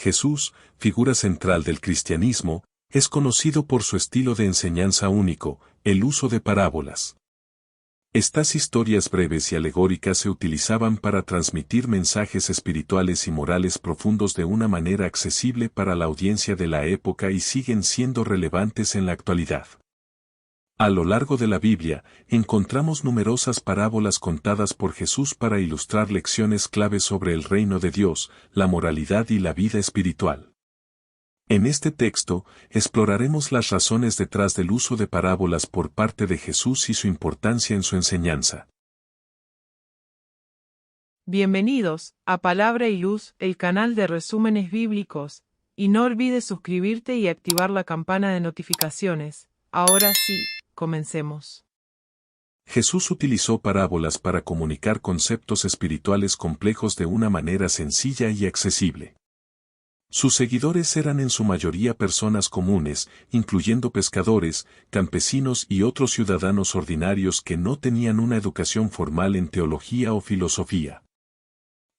Jesús, figura central del cristianismo, es conocido por su estilo de enseñanza único, el uso de parábolas. Estas historias breves y alegóricas se utilizaban para transmitir mensajes espirituales y morales profundos de una manera accesible para la audiencia de la época y siguen siendo relevantes en la actualidad. A lo largo de la Biblia, encontramos numerosas parábolas contadas por Jesús para ilustrar lecciones clave sobre el reino de Dios, la moralidad y la vida espiritual. En este texto, exploraremos las razones detrás del uso de parábolas por parte de Jesús y su importancia en su enseñanza. Bienvenidos a Palabra y Luz, el canal de resúmenes bíblicos, y no olvides suscribirte y activar la campana de notificaciones. Ahora sí, comencemos. Jesús utilizó parábolas para comunicar conceptos espirituales complejos de una manera sencilla y accesible. Sus seguidores eran en su mayoría personas comunes, incluyendo pescadores, campesinos y otros ciudadanos ordinarios que no tenían una educación formal en teología o filosofía.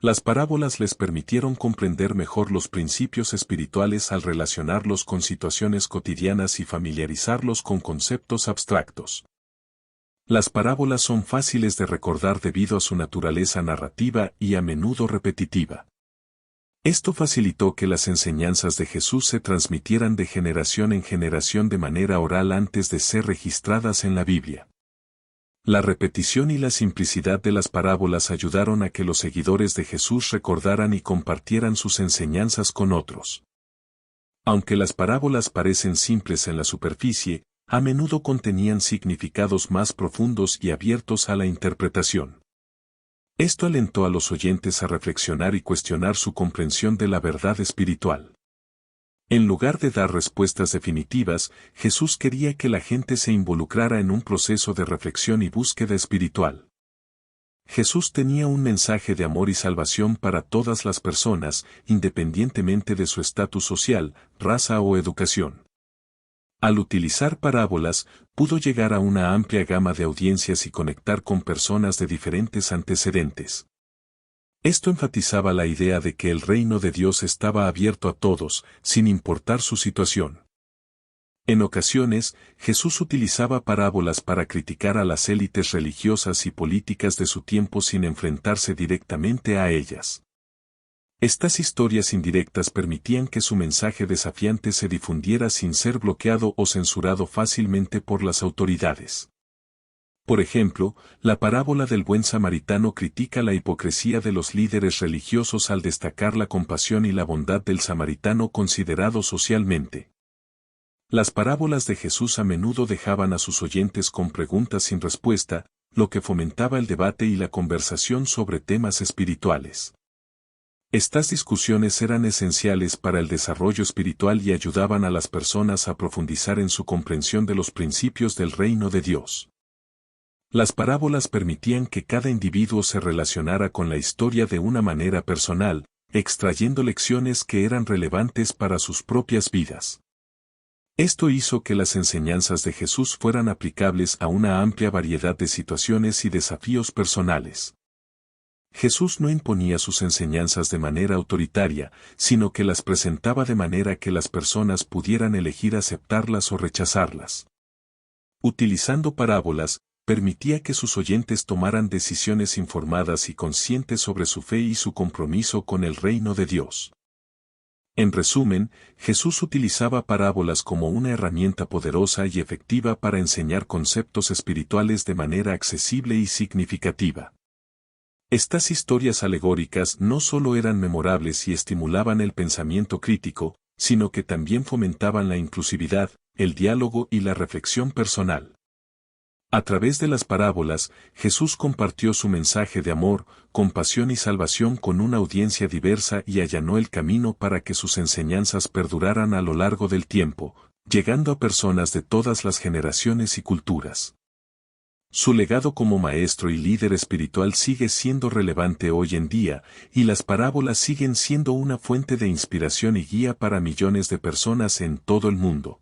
Las parábolas les permitieron comprender mejor los principios espirituales al relacionarlos con situaciones cotidianas y familiarizarlos con conceptos abstractos. Las parábolas son fáciles de recordar debido a su naturaleza narrativa y a menudo repetitiva. Esto facilitó que las enseñanzas de Jesús se transmitieran de generación en generación de manera oral antes de ser registradas en la Biblia. La repetición y la simplicidad de las parábolas ayudaron a que los seguidores de Jesús recordaran y compartieran sus enseñanzas con otros. Aunque las parábolas parecen simples en la superficie, a menudo contenían significados más profundos y abiertos a la interpretación. Esto alentó a los oyentes a reflexionar y cuestionar su comprensión de la verdad espiritual. En lugar de dar respuestas definitivas, Jesús quería que la gente se involucrara en un proceso de reflexión y búsqueda espiritual. Jesús tenía un mensaje de amor y salvación para todas las personas, independientemente de su estatus social, raza o educación. Al utilizar parábolas, pudo llegar a una amplia gama de audiencias y conectar con personas de diferentes antecedentes. Esto enfatizaba la idea de que el reino de Dios estaba abierto a todos, sin importar su situación. En ocasiones, Jesús utilizaba parábolas para criticar a las élites religiosas y políticas de su tiempo sin enfrentarse directamente a ellas. Estas historias indirectas permitían que su mensaje desafiante se difundiera sin ser bloqueado o censurado fácilmente por las autoridades. Por ejemplo, la parábola del buen samaritano critica la hipocresía de los líderes religiosos al destacar la compasión y la bondad del samaritano considerado socialmente. Las parábolas de Jesús a menudo dejaban a sus oyentes con preguntas sin respuesta, lo que fomentaba el debate y la conversación sobre temas espirituales. Estas discusiones eran esenciales para el desarrollo espiritual y ayudaban a las personas a profundizar en su comprensión de los principios del reino de Dios. Las parábolas permitían que cada individuo se relacionara con la historia de una manera personal, extrayendo lecciones que eran relevantes para sus propias vidas. Esto hizo que las enseñanzas de Jesús fueran aplicables a una amplia variedad de situaciones y desafíos personales. Jesús no imponía sus enseñanzas de manera autoritaria, sino que las presentaba de manera que las personas pudieran elegir aceptarlas o rechazarlas. Utilizando parábolas, permitía que sus oyentes tomaran decisiones informadas y conscientes sobre su fe y su compromiso con el reino de Dios. En resumen, Jesús utilizaba parábolas como una herramienta poderosa y efectiva para enseñar conceptos espirituales de manera accesible y significativa. Estas historias alegóricas no solo eran memorables y estimulaban el pensamiento crítico, sino que también fomentaban la inclusividad, el diálogo y la reflexión personal. A través de las parábolas, Jesús compartió su mensaje de amor, compasión y salvación con una audiencia diversa y allanó el camino para que sus enseñanzas perduraran a lo largo del tiempo, llegando a personas de todas las generaciones y culturas. Su legado como maestro y líder espiritual sigue siendo relevante hoy en día, y las parábolas siguen siendo una fuente de inspiración y guía para millones de personas en todo el mundo.